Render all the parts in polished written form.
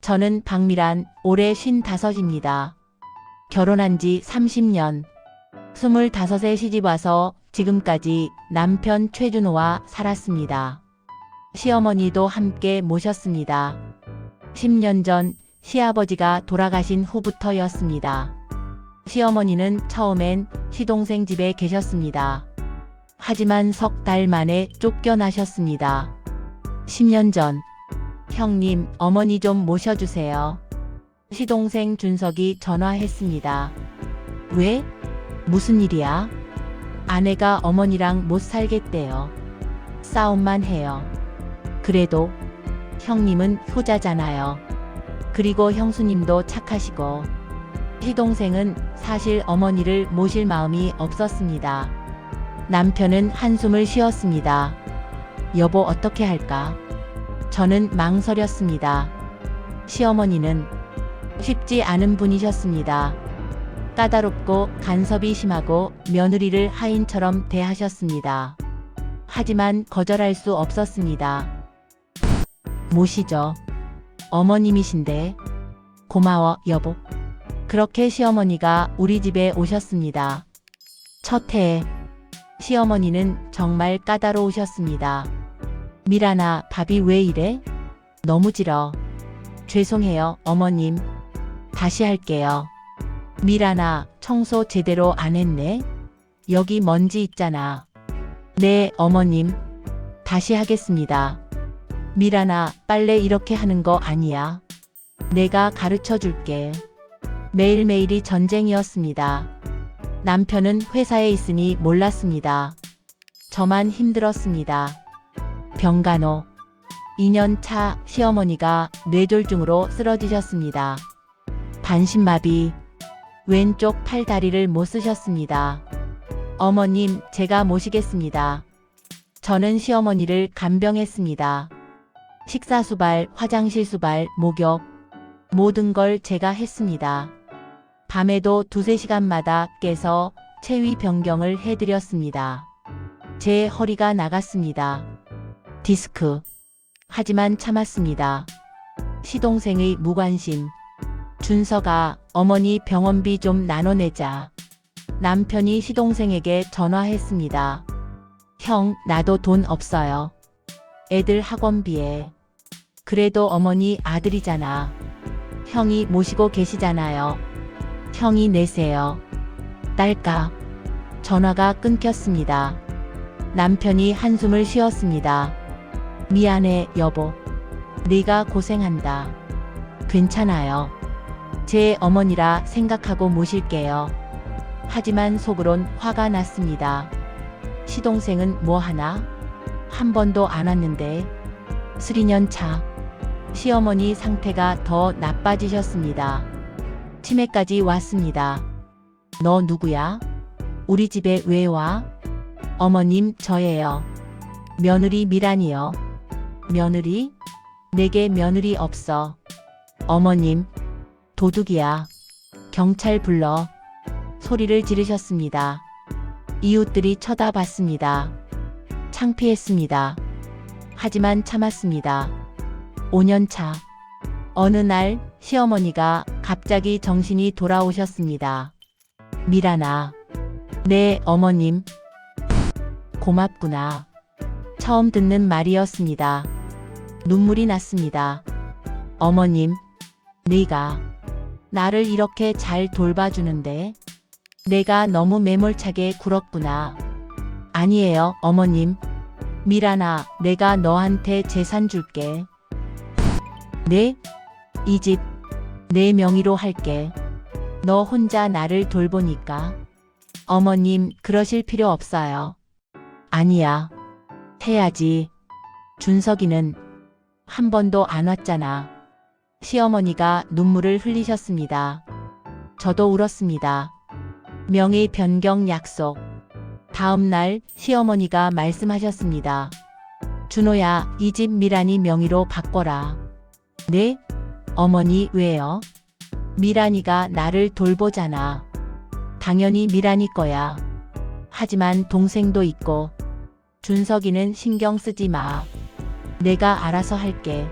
저는 박미란, 올해 55입니다. 결혼한 지 30년. 25세 시집와서 지금까지 남편 최준호와 살았습니다. 시어머니도 함께 모셨습니다. 10년 전 시아버지가 돌아가신 후부터였습니다. 시어머니는 처음엔 시동생 집에 계셨습니다. 하지만 석 달 만에 쫓겨나셨습니다. 10년 전, 형님, 어머니 좀 모셔주세요. 시동생 준석이 전화했습니다. 왜? 무슨 일이야? 아내가 어머니랑 못 살겠대요. 싸움만 해요. 그래도 형님은 효자잖아요. 그리고 형수님도 착하시고. 시동생은 사실 어머니를 모실 마음이 없었습니다. 남편은 한숨을 쉬었습니다. 여보, 어떻게 할까? 저는 망설였습니다. 시어머니는 쉽지 않은 분이셨습니다. 까다롭고 간섭이 심하고 며느리를 하인처럼 대하셨습니다. 하지만 거절할 수 없었습니다. 모시죠. 어머님이신데. 고마워, 여보. 그렇게 시어머니가 우리 집에 오셨습니다. 첫 해, 시어머니는 정말 까다로우셨습니다. 미란아, 밥이 왜 이래? 너무 질어. 죄송해요, 어머님. 다시 할게요. 미란아, 청소 제대로 안 했네? 여기 먼지 있잖아. 네, 어머님. 다시 하겠습니다. 미란아, 빨래 이렇게 하는 거 아니야. 내가 가르쳐 줄게. 매일매일이 전쟁이었습니다. 남편은 회사에 있으니 몰랐습니다. 저만 힘들었습니다. 병간호. 2년 차 시어머니가 뇌졸중으로 쓰러지셨습니다. 반신마비. 왼쪽 팔 다리를 못 쓰셨습니다. 어머님, 제가 모시겠습니다. 저는 시어머니를 간병했습니다. 식사 수발, 화장실 수발, 목욕. 모든 걸 제가 했습니다. 밤에도 2~3시간마다 깨서 체위 변경을 해드렸습니다. 제 허리가 나갔습니다. 디스크. 하지만 참았습니다. 시동생의 무관심. 준서가, 어머니 병원비 좀 나눠내자. 남편이 시동생에게 전화했습니다. 형, 나도 돈 없어요. 애들 학원비에. 그래도 어머니 아들이잖아. 형이 모시고 계시잖아요. 형이 내세요. 딸까. 전화가 끊겼습니다. 남편이 한숨을 쉬었습니다. 미안해, 여보. 네가 고생한다. 괜찮아요. 제 어머니라 생각하고 모실게요. 하지만 속으론 화가 났습니다. 시동생은 뭐 하나? 한 번도 안 왔는데. 2년 차. 시어머니 상태가 더 나빠지셨습니다. 치매까지 왔습니다. 너 누구야? 우리 집에 왜 와? 어머님, 저예요. 며느리 미란이요. 며느리? 내게 며느리 없어. 어머님, 도둑이야. 경찰 불러. 소리를 지르셨습니다. 이웃들이 쳐다봤습니다. 창피했습니다. 하지만 참았습니다. 5년 차. 어느 날 시어머니가 갑자기 정신이 돌아오셨습니다. 미란아. 네, 어머님. 고맙구나. 처음 듣는 말이었습니다. 눈물이 났습니다. 어머님, 네가 나를 이렇게 잘 돌봐주는데 내가 너무 매몰차게 굴었구나. 아니에요, 어머님. 미란아, 내가 너한테 재산 줄게. 네? 이 집 내 명의로 할게. 너 혼자 나를 돌보니까. 어머님, 그러실 필요 없어요. 아니야. 해야지. 준석이는 한 번도 안 왔잖아. 시어머니가 눈물을 흘리셨습니다. 저도 울었습니다. 명의 변경 약속. 다음 날 시어머니가 말씀하셨습니다. 준호야, 이 집 미란이 명의로 바꿔라. 네? 어머니, 왜요? 미란이가 나를 돌보잖아. 당연히 미란이 거야. 하지만 동생도 있고. 준석이는 신경 쓰지 마. 내가 알아서 할게.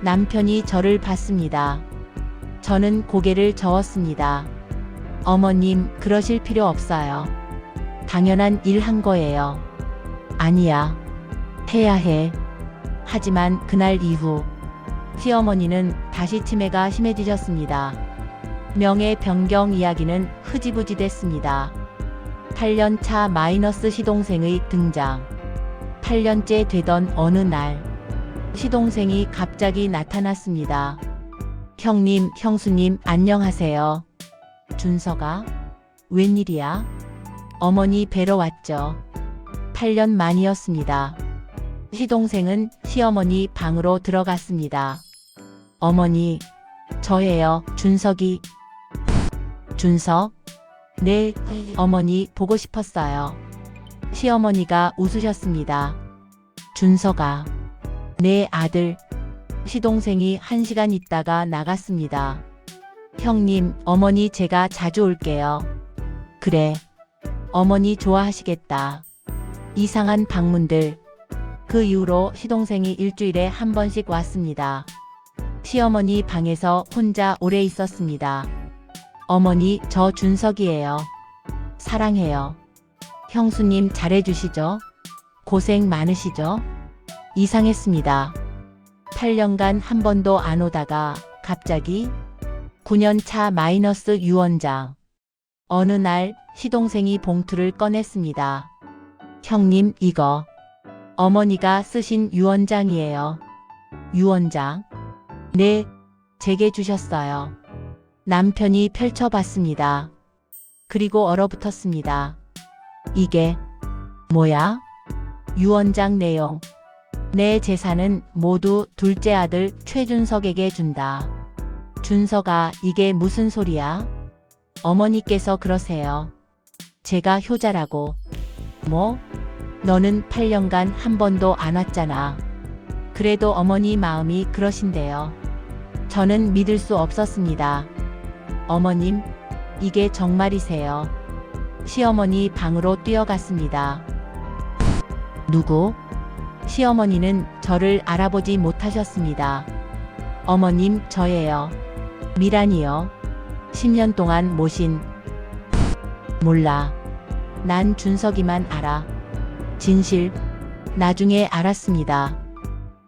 남편이 저를 봤습니다. 저는 고개를 저었습니다. 어머님, 그러실 필요 없어요. 당연한 일 한 거예요. 아니야. 해야 해. 하지만 그날 이후 시어머니는 다시 치매가 심해지셨습니다. 명예 변경 이야기는 흐지부지 됐습니다. 8년 차 마이너스 시동생의 등장. 8년째 되던 어느 날 시동생이 갑자기 나타났습니다. 형님, 형수님, 안녕하세요. 준서가? 웬일이야? 어머니 뵈러 왔죠. 8년 만이었습니다. 시동생은 시어머니 방으로 들어갔습니다. 어머니, 저예요, 준석이. 준석? 네, 어머니 보고 싶었어요. 시어머니가 웃으셨습니다. 준서가? 내 아들. 시동생이 1시간 있다가 나갔습니다. 형님, 어머니 제가 자주 올게요. 그래. 어머니 좋아하시겠다. 이상한 방문들. 그 이후로 시동생이 일주일에 한 번씩 왔습니다. 시어머니 방에서 혼자 오래 있었습니다. 어머니, 저 준석이에요. 사랑해요. 형수님 잘해주시죠? 고생 많으시죠? 이상했습니다. 8년간 한 번도 안 오다가 갑자기 9년 차 마이너스 유언장. 어느 날 시동생이 봉투를 꺼냈습니다. 형님, 이거 어머니가 쓰신 유언장이에요. 유언장? 네, 제게 주셨어요. 남편이 펼쳐봤습니다. 그리고 얼어붙었습니다. 이게 뭐야? 유언장 내용. 내 재산은 모두 둘째 아들 최준석에게 준다. 준석아, 이게 무슨 소리야? 어머니께서 그러세요. 제가 효자라고. 뭐? 너는 8년간 한 번도 안 왔잖아. 그래도 어머니 마음이 그러신대요. 저는 믿을 수 없었습니다. 어머님, 이게 정말이세요? 시어머니 방으로 뛰어갔습니다. 누구? 시어머니는 저를 알아보지 못하셨습니다. 어머님, 저예요. 미란이요. 10년 동안 모신. 몰라. 난 준석이만 알아. 진실. 나중에 알았습니다.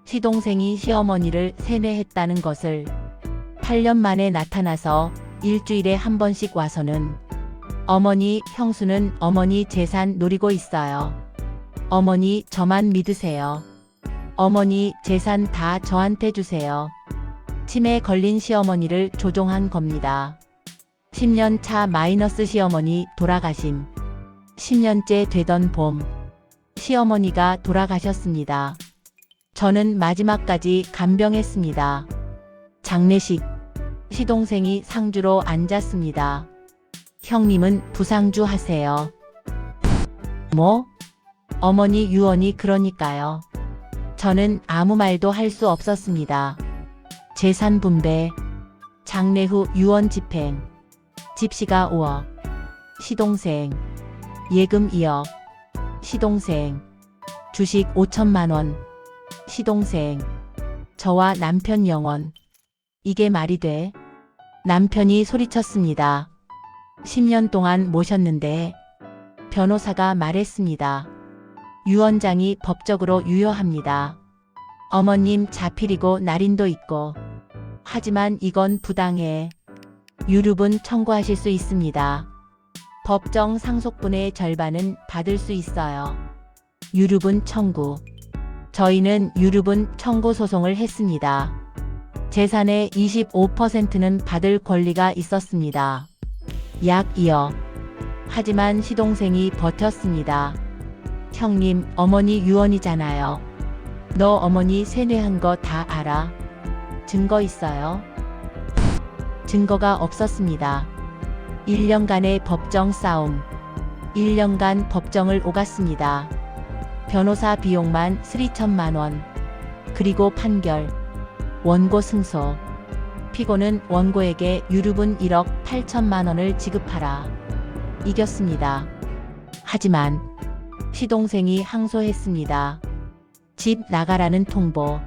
시동생이 시어머니를 세뇌했다는 것을. 8년 만에 나타나서 일주일에 한 번씩 와서는 어머니, 형수는 어머니 재산 노리고 있어요. 어머니, 저만 믿으세요. 어머니 재산 다 저한테 주세요. 치매 걸린 시어머니를 조종한 겁니다. 10년 차 마이너스 시어머니 돌아가심. 10년째 되던 봄. 시어머니가 돌아가셨습니다. 저는 마지막까지 간병했습니다. 장례식. 시동생이 상주로 앉았습니다. 형님은 부상주 하세요. 뭐? 어머니 유언이 그러니까요. 저는 아무 말도 할 수 없었습니다. 재산 분배. 장례 후 유언 집행. 집시가 5억. 시동생. 예금 2억. 시동생. 주식 5천만 원. 시동생. 저와 남편 영원. 이게 말이 돼? 남편이 소리쳤습니다. 10년 동안 모셨는데. 변호사가 말했습니다. 유언장이 법적으로 유효합니다. 어머님 자필이고 날인도 있고. 하지만 이건 부당해. 유류분 청구하실 수 있습니다. 법정 상속분의 절반은 받을 수 있어요. 유류분 청구. 저희는 유류분 청구 소송을 했습니다. 재산의 25%는 받을 권리가 있었습니다. 약 2억. 하지만 시동생이 버텼습니다. 형님, 어머니 유언이잖아요. 너 어머니 세뇌한 거 다 알아? 증거 있어요? 증거가 없었습니다. 1년간의 법정 싸움. 1년간 법정을 오갔습니다. 변호사 비용만 3천만 원. 그리고 판결. 원고 승소. 피고는 원고에게 유류분 1억 8천만 원을 지급하라. 이겼습니다. 하지만 시동생이 항소했습니다. 집 나가라는 통보.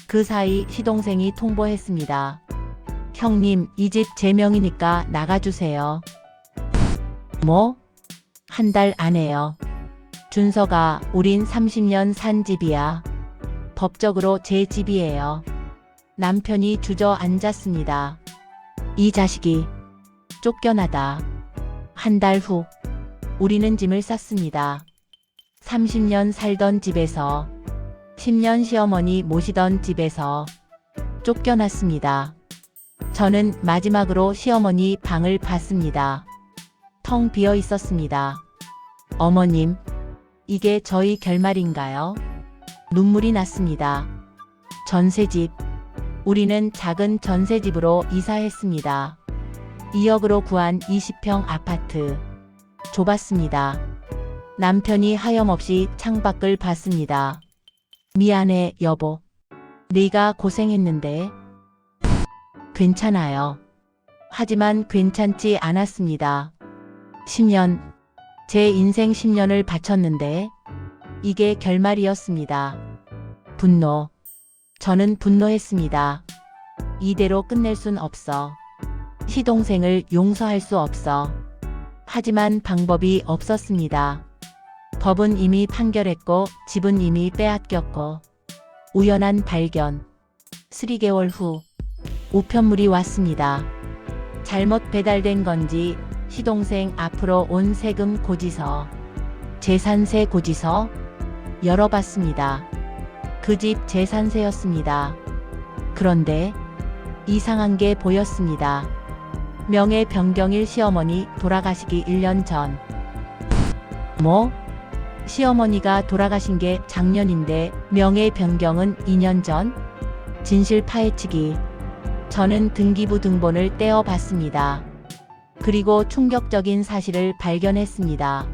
그 사이 시동생이 통보했습니다. 형님, 이 집 제 명이니까 나가주세요. 뭐? 한 달 안에요. 준서가 우린 30년 산 집이야. 법적으로 제 집이에요. 남편이 주저앉았습니다. 이 자식이 쫓겨나다. 한 달 후 우리는 짐을 쌌습니다. 30년 살던 집에서 10년 시어머니 모시던 집에서 쫓겨났습니다. 저는 마지막으로 시어머니 방을 봤습니다. 텅 비어 있었습니다. 어머님, 이게 저희 결말인가요? 눈물이 났습니다. 전세집. 우리는 작은 전세집으로 이사했습니다. 2억으로 구한 20평 아파트. 좁았습니다. 남편이 하염없이 창밖을 봤습니다. 미안해, 여보. 네가 고생했는데. 괜찮아요. 하지만 괜찮지 않았습니다. 10년. 제 인생 10년을 바쳤는데 이게 결말이었습니다. 분노. 저는 분노했습니다. 이대로 끝낼 순 없어. 시동생을 용서할 수 없어. 하지만 방법이 없었습니다. 법은 이미 판결했고 집은 이미 빼앗겼고. 우연한 발견. 3개월 후 우편물이 왔습니다. 잘못 배달된 건지 시동생 앞으로 온 세금 고지서, 재산세 고지서 열어봤습니다. 그 집 재산세였습니다. 그런데 이상한 게 보였습니다. 명예 변경일 시어머니 돌아가시기 1년 전. 뭐? 시어머니가 돌아가신 게 작년인데 명예 변경은 2년 전? 진실 파헤치기. 저는 등기부 등본을 떼어봤습니다. 그리고 충격적인 사실을 발견했습니다.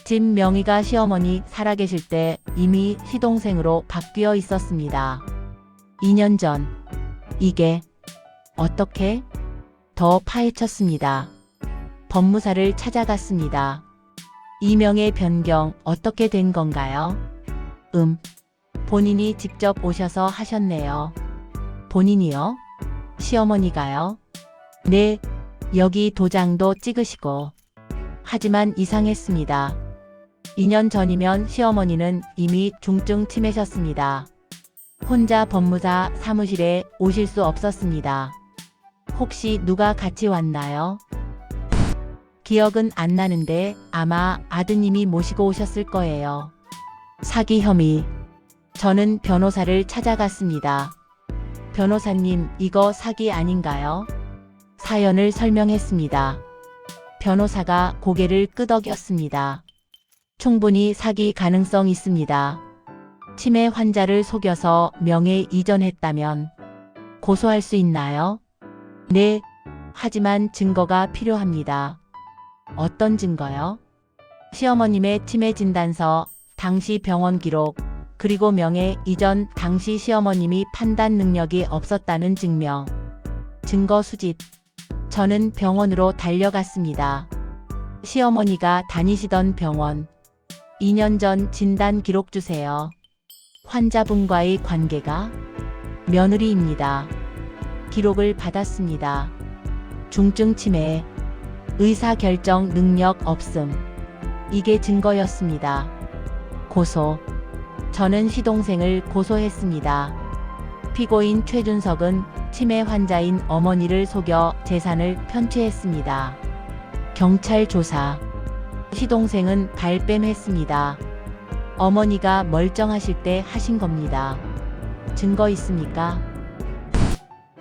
집 명의가 시어머니 살아계실 때 이미 시동생으로 바뀌어 있었습니다. 2년 전. 이게 어떻게? 더 파헤쳤습니다. 법무사를 찾아갔습니다. 이 명의 변경 어떻게 된 건가요? 본인이 직접 오셔서 하셨네요. 본인이요? 시어머니가요? 네, 여기 도장도 찍으시고. 하지만 이상했습니다. 2년 전이면 시어머니는 이미 중증 치매셨습니다. 혼자 법무사 사무실에 오실 수 없었습니다. 혹시 누가 같이 왔나요? 기억은 안 나는데 아마 아드님이 모시고 오셨을 거예요. 사기 혐의. 저는 변호사를 찾아갔습니다. 변호사님, 이거 사기 아닌가요? 사연을 설명했습니다. 변호사가 고개를 끄덕였습니다. 충분히 사기 가능성 있습니다. 치매 환자를 속여서 명예 이전했다면 고소할 수 있나요? 네, 하지만 증거가 필요합니다. 어떤 증거요? 시어머님의 치매 진단서, 당시 병원 기록, 그리고 명예 이전 당시 시어머님이 판단 능력이 없었다는 증명. 증거 수집. 저는 병원으로 달려갔습니다. 시어머니가 다니시던 병원. 2년 전 진단 기록 주세요. 환자분과의 관계가? 며느리입니다. 기록을 받았습니다. 중증 치매. 의사결정 능력 없음. 이게 증거였습니다. 고소. 저는 시동생을 고소했습니다. 피고인 최준석은 치매 환자인 어머니를 속여 재산을 편취했습니다. 경찰 조사. 시동생은 발뺌했습니다. 어머니가 멀쩡하실 때 하신 겁니다. 증거 있습니까?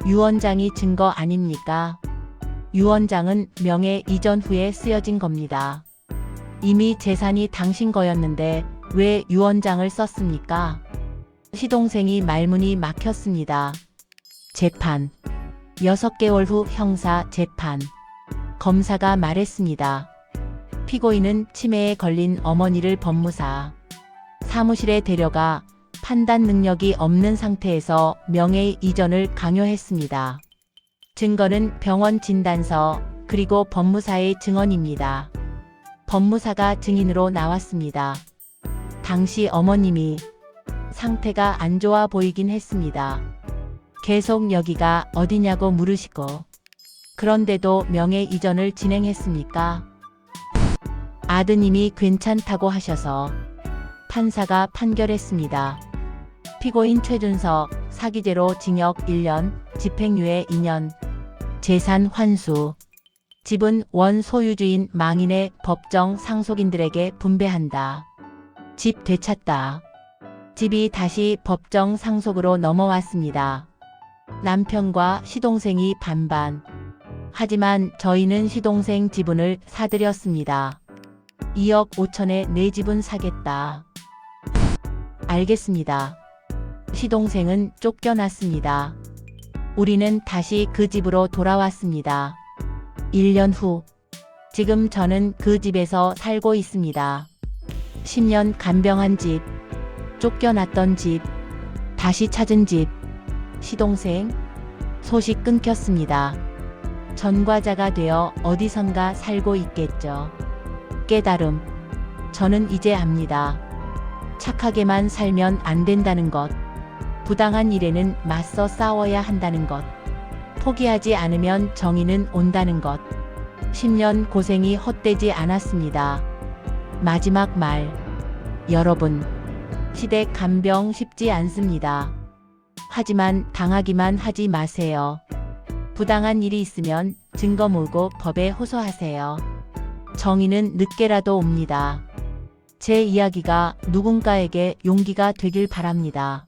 유언장이 증거 아닙니까? 유언장은 명예 이전 후에 쓰여진 겁니다. 이미 재산이 당신 거였는데 왜 유언장을 썼습니까? 시동생이 말문이 막혔습니다. 재판. 6개월 후 형사 재판. 검사가 말했습니다. 피고인은 치매에 걸린 어머니를 법무사 사무실에 데려가 판단 능력이 없는 상태에서 명예 이전을 강요했습니다. 증거는 병원 진단서 그리고 법무사의 증언입니다. 법무사가 증인으로 나왔습니다. 당시 어머님이 상태가 안 좋아 보이긴 했습니다. 계속 여기가 어디냐고 물으시고, 그런데도 명예 이전을 진행했습니까? 아드님이 괜찮다고 하셔서 판사가 판결했습니다. 피고인 최준석, 사기죄로 징역 1년, 집행유예 2년, 재산 환수. 집은 원 소유주인 망인의 법정 상속인들에게 분배한다. 집 되찾다. 집이 다시 법정 상속으로 넘어왔습니다. 남편과 시동생이 반반. 하지만 저희는 시동생 지분을 사들였습니다. 2억 5천에 내 집은 사겠다. 알겠습니다. 시동생은 쫓겨났습니다. 우리는 다시 그 집으로 돌아왔습니다. 1년 후, 지금 저는 그 집에서 살고 있습니다. 10년 간병한 집, 쫓겨났던 집, 다시 찾은 집, 시동생, 소식 끊겼습니다. 전과자가 되어 어디선가 살고 있겠죠. 깨달음, 저는 이제 압니다. 착하게만 살면 안 된다는 것, 부당한 일에는 맞서 싸워야 한다는 것, 포기하지 않으면 정의는 온다는 것. 10년 고생이 헛되지 않았습니다. 마지막 말, 여러분, 시댁 간병 쉽지 않습니다. 하지만 당하기만 하지 마세요. 부당한 일이 있으면 증거 모으고 법에 호소하세요. 정의는 늦게라도 옵니다. 제 이야기가 누군가에게 용기가 되길 바랍니다.